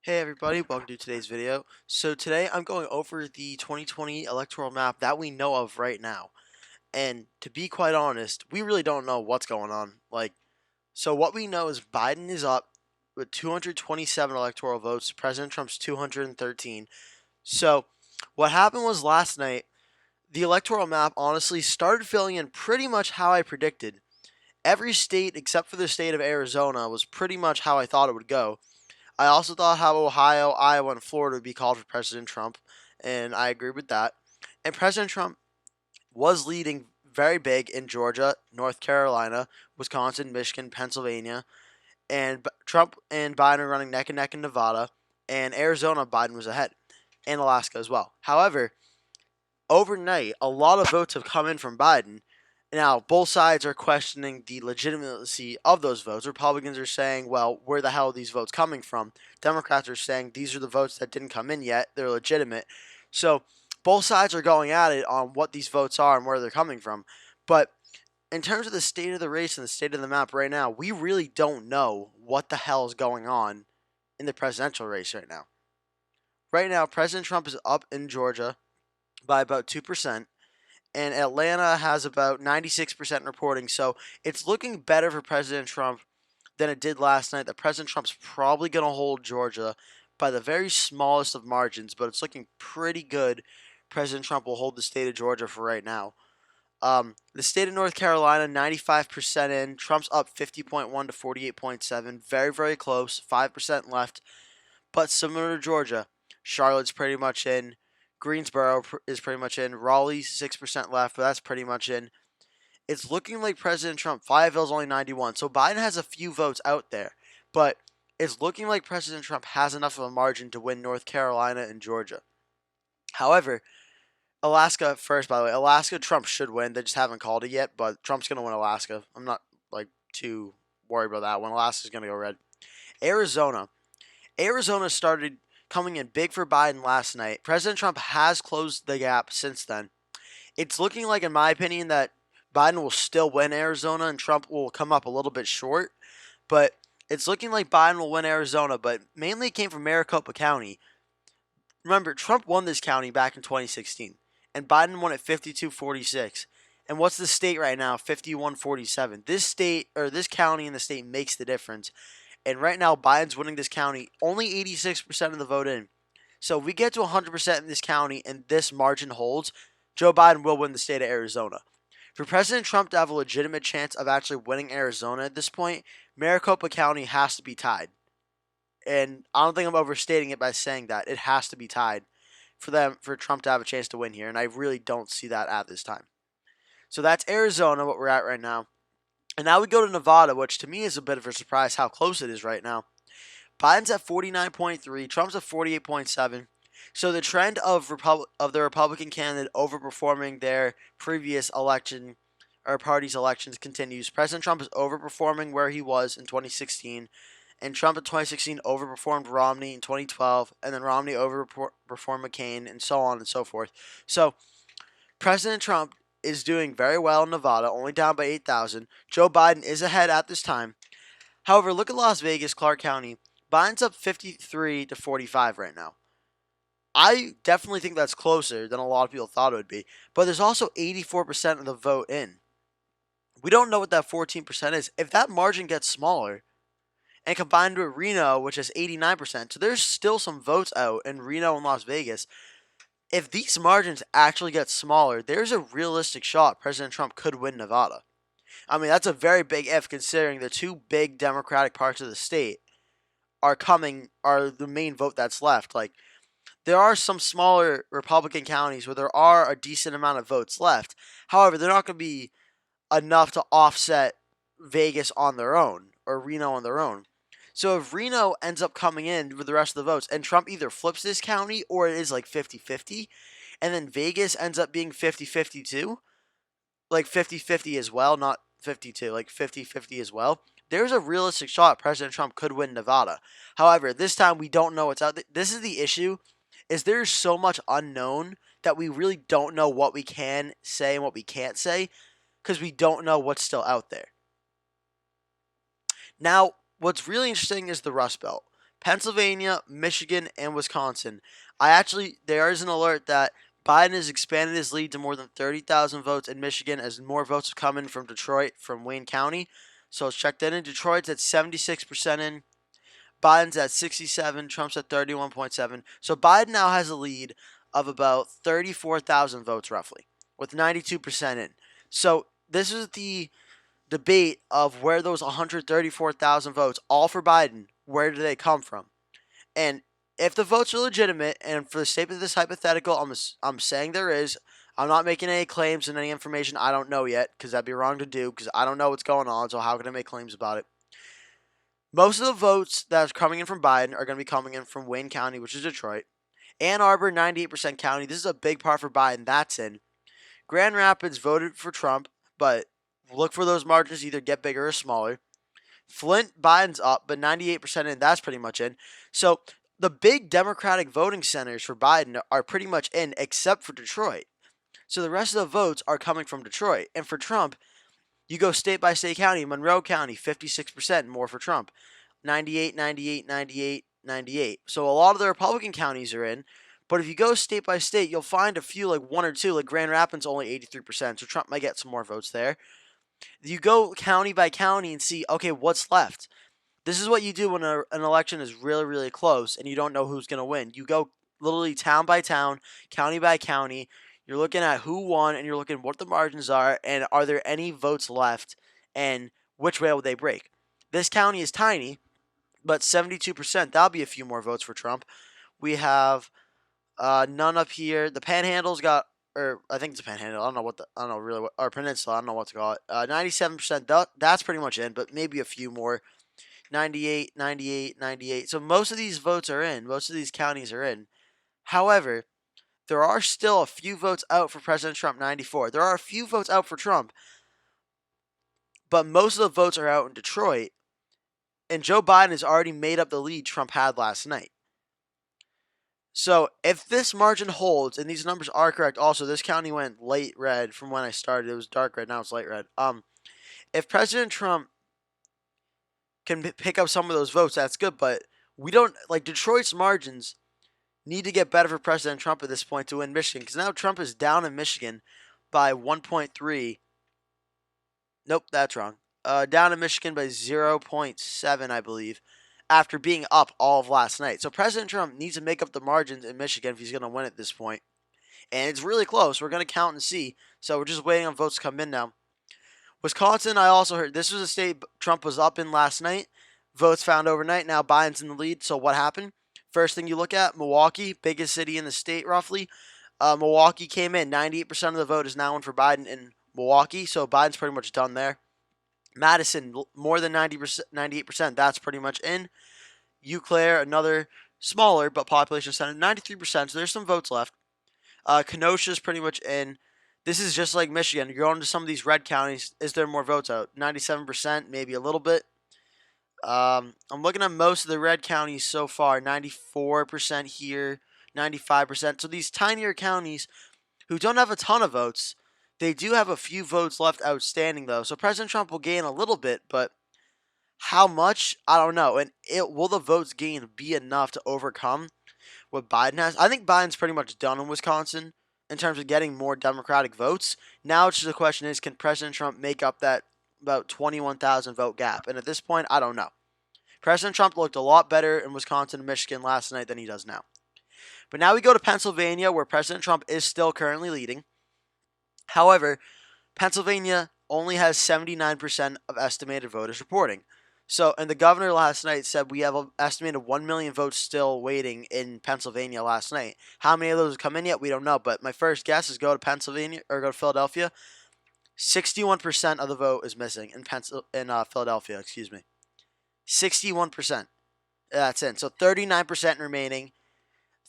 Hey everybody, welcome to today's video. So today I'm going over the 2020 electoral map that we know of right now. And to be quite honest, we really don't know what's going on. So what we know is Biden is up with 227 electoral votes, President Trump's 213. So what happened was last night, the electoral map honestly started filling in pretty much how I predicted. Every state except for the state of Arizona was pretty much how I thought it would go. I also thought how Ohio, Iowa, and Florida would be called for President Trump, and I agree with that. And President Trump was leading very big in Georgia, North Carolina, Wisconsin, Michigan, Pennsylvania, and Trump and Biden are running neck and neck in Nevada, and Arizona, Biden was ahead, and Alaska as well. However, overnight, a lot of votes have come in from Biden. Now, both sides are questioning the legitimacy of those votes. Republicans are saying, well, where the hell are these votes coming from? Democrats are saying these are the votes that didn't come in yet. They're legitimate. So, both sides are going at it on what these votes are and where they're coming from. But in terms of the state of the race and the state of the map right now, we really don't know what the hell is going on in the presidential race right now. Right now, President Trump is up in Georgia by about 2%, and Atlanta has about 96% reporting. So it's looking better for President Trump than it did last night. That President Trump's probably going to hold Georgia by the very smallest of margins, but it's looking pretty good. President Trump will hold the state of Georgia for right now. The state of North Carolina, 95% in. Trump's up 50.1 to 48.7. Very, very close. 5% left. But similar to Georgia, Charlotte's pretty much in. Greensboro is pretty much in. Raleigh's 6% left, but that's pretty much in. It's looking like President Trump. Fayetteville's only 91. So Biden has a few votes out there. But it's looking like President Trump has enough of a margin to win North Carolina and Georgia. However, Alaska first, by the way. Alaska, Trump should win. They just haven't called it yet, but Trump's going to win Alaska. I'm not too worried about that one. Alaska's going to go red. Arizona. Arizona started coming in big for Biden last night. President Trump has closed the gap since then. It's looking like, in my opinion, that Biden will still win Arizona and Trump will come up a little bit short. But it's looking like Biden will win Arizona, but mainly it came from Maricopa County. Remember, Trump won this county back in 2016, and Biden won at 52-46. And what's the state right now? 51-47. This state, or this county in the state, makes the difference. And right now, Biden's winning this county, only 86% of the vote in. So if we get to 100% in this county and this margin holds, Joe Biden will win the state of Arizona. For President Trump to have a legitimate chance of actually winning Arizona at this point, Maricopa County has to be tied. And I don't think I'm overstating it by saying that. It has to be tied for Trump to have a chance to win here. And I really don't see that at this time. So that's Arizona, what we're at right now. And now we go to Nevada, which to me is a bit of a surprise how close it is right now. Biden's at 49.3, Trump's at 48.7. So the trend of the Republican candidate overperforming their previous election or party's elections continues. President Trump is overperforming where he was in 2016, and Trump in 2016 overperformed Romney in 2012, and then Romney overperformed McCain, and so on and so forth. So President Trump is doing very well in Nevada, only down by 8,000. Joe Biden is ahead at this time. However, look at Las Vegas, Clark County. Biden's up 53-45 right now. I definitely think that's closer than a lot of people thought it would be. But there's also 84% of the vote in. We don't know what that 14% is. If that margin gets smaller, and combined with Reno, which is 89%, so there's still some votes out in Reno and Las Vegas. If these margins actually get smaller, there's a realistic shot President Trump could win Nevada. I mean, that's a very big if considering the two big Democratic parts of the state are the main vote that's left. Like, there are some smaller Republican counties where there are a decent amount of votes left. However, they're not going to be enough to offset Vegas on their own or Reno on their own. So if Reno ends up coming in with the rest of the votes and Trump either flips this county or it is like 50-50, and then Vegas ends up being 50-50 too, like 50-50 as well, not 52, like 50-50 as well, there's a realistic shot President Trump could win Nevada. However, this time we don't know what's out there. This is the issue, is there's so much unknown that we really don't know what we can say and what we can't say because we don't know what's still out there. Now, what's really interesting is the Rust Belt. Pennsylvania, Michigan, and Wisconsin. There is an alert that Biden has expanded his lead to more than 30,000 votes in Michigan as more votes have come in from Detroit, from Wayne County. So let's check that in. Detroit's at 76% in. Biden's at 67, Trump's at 31.7. So Biden now has a lead of about 34,000 votes roughly, with 92% in. So this is the debate of where those 134,000 votes, all for Biden, where do they come from? And if the votes are legitimate, and for the sake of this hypothetical, I'm saying there is. I'm not making any claims and any information I don't know yet, because that'd be wrong to do, because I don't know what's going on, so how can I make claims about it? Most of the votes that are coming in from Biden are going to be coming in from Wayne County, which is Detroit. Ann Arbor, 98% county. This is a big part for Biden. That's in. Grand Rapids voted for Trump, but look for those margins to either get bigger or smaller. Flint, Biden's up, but 98% in. That's pretty much in. So the big Democratic voting centers for Biden are pretty much in, except for Detroit. So the rest of the votes are coming from Detroit. And for Trump, you go state by state county. Monroe County, 56% more for Trump. 98, 98, 98, 98. So a lot of the Republican counties are in. But if you go state by state, you'll find a few, like one or two, like Grand Rapids, only 83%. So Trump might get some more votes there. You go county by county and see, okay, what's left. This is what you do when an election is really, really close and you don't know who's going to win. You go literally town by town, county by county. You're looking at who won and you're looking at what the margins are and are there any votes left and which way will they break. This county is tiny, but 72%, that'll be a few more votes for Trump. We have none up here. The Panhandle's got, or I think it's a Panhandle. I don't know really what, or Peninsula. I don't know what to call it. 97%. That's pretty much in, but maybe a few more. 98, 98, 98. So most of these votes are in. Most of these counties are in. However, there are still a few votes out for President Trump, 94. There are a few votes out for Trump, but most of the votes are out in Detroit. And Joe Biden has already made up the lead Trump had last night. So if this margin holds, and these numbers are correct, also this county went light red from when I started. It was dark red, now it's light red. If President Trump can pick up some of those votes, that's good. But we don't, like, Detroit's margins need to get better for President Trump at this point to win Michigan, because now Trump is down in Michigan by 1.3. Nope, that's wrong. Down in Michigan by 0.7, I believe, after being up all of last night. So President Trump needs to make up the margins in Michigan if he's going to win at this point. And it's really close. We're going to count and see. So we're just waiting on votes to come in now. Wisconsin, I also heard this was a state Trump was up in last night. Votes found overnight. Now Biden's in the lead. So what happened? First thing you look at, Milwaukee, biggest city in the state roughly. Milwaukee came in. 98% of the vote is now in for Biden in Milwaukee. So Biden's pretty much done there. Madison, more than 90%, 98%. That's pretty much in. Eau Claire, another smaller but population center, 93%. So there's some votes left. Kenosha's pretty much in. This is just like Michigan. You're going to some of these red counties. Is there more votes out? 97%, maybe a little bit. I'm looking at most of the red counties so far. 94% here, 95%. So these tinier counties who don't have a ton of votes, they do have a few votes left outstanding, though. So President Trump will gain a little bit, but how much? I don't know. And will the votes gained be enough to overcome what Biden has? I think Biden's pretty much done in Wisconsin in terms of getting more Democratic votes. Now it's just the question is, can President Trump make up that about 21,000 vote gap? And at this point, I don't know. President Trump looked a lot better in Wisconsin and Michigan last night than he does now. But now we go to Pennsylvania, where President Trump is still currently leading. However, Pennsylvania only has 79% of estimated voters reporting. So, and the governor last night said we have an estimated 1 million votes still waiting in Pennsylvania last night. How many of those have come in yet? We don't know. But my first guess is go to Pennsylvania or go to Philadelphia. 61% of the vote is missing in Philadelphia. 61%. That's in. So 39% remaining.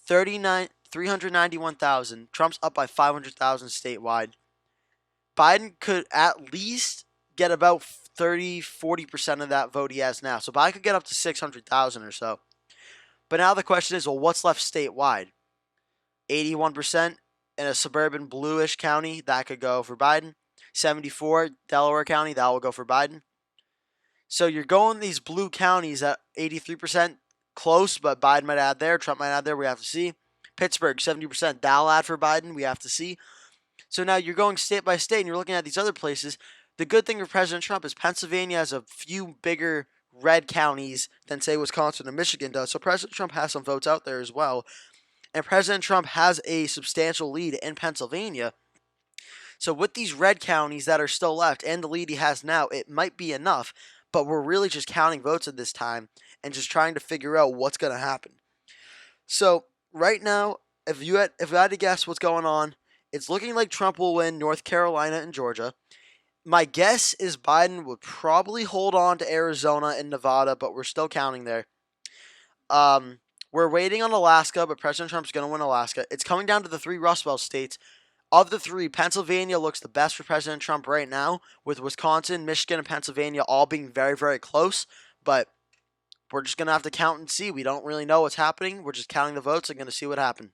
391,000. Trump's up by 500,000 statewide. Biden could at least get about 40% of that vote he has now. So Biden could get up to 600,000 or so. But now the question is, well, what's left statewide? 81% in a suburban bluish county, that could go for Biden. 74, Delaware County, that will go for Biden. So you're going these blue counties at 83%. close, but Biden might add there. Trump might add there. We have to see. Pittsburgh, 70%. That'll add for Biden. We have to see. So now you're going state by state and you're looking at these other places. The good thing for President Trump is Pennsylvania has a few bigger red counties than, say, Wisconsin and Michigan does. So President Trump has some votes out there as well. And President Trump has a substantial lead in Pennsylvania. So with these red counties that are still left and the lead he has now, it might be enough. But we're really just counting votes at this time and just trying to figure out what's going to happen. So right now, if I had to guess what's going on, it's looking like Trump will win North Carolina and Georgia. My guess is Biden would probably hold on to Arizona and Nevada, but we're still counting there. We're waiting on Alaska, but President Trump's going to win Alaska. It's coming down to the 3 Rust Belt states. Of the 3, Pennsylvania looks the best for President Trump right now, with Wisconsin, Michigan, and Pennsylvania all being very, very close. But we're just going to have to count and see. We don't really know what's happening. We're just counting the votes and going to see what happens.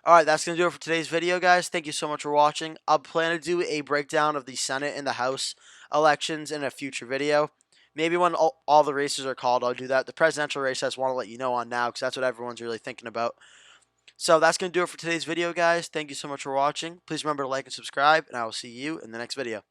Alright, that's going to do it for today's video, guys. Thank you so much for watching. I'll plan to do a breakdown of the Senate and the House elections in a future video. Maybe when all the races are called, I'll do that. The presidential race, I just want to let you know on now because that's what everyone's really thinking about. So that's going to do it for today's video, guys. Thank you so much for watching. Please remember to like and subscribe, and I will see you in the next video.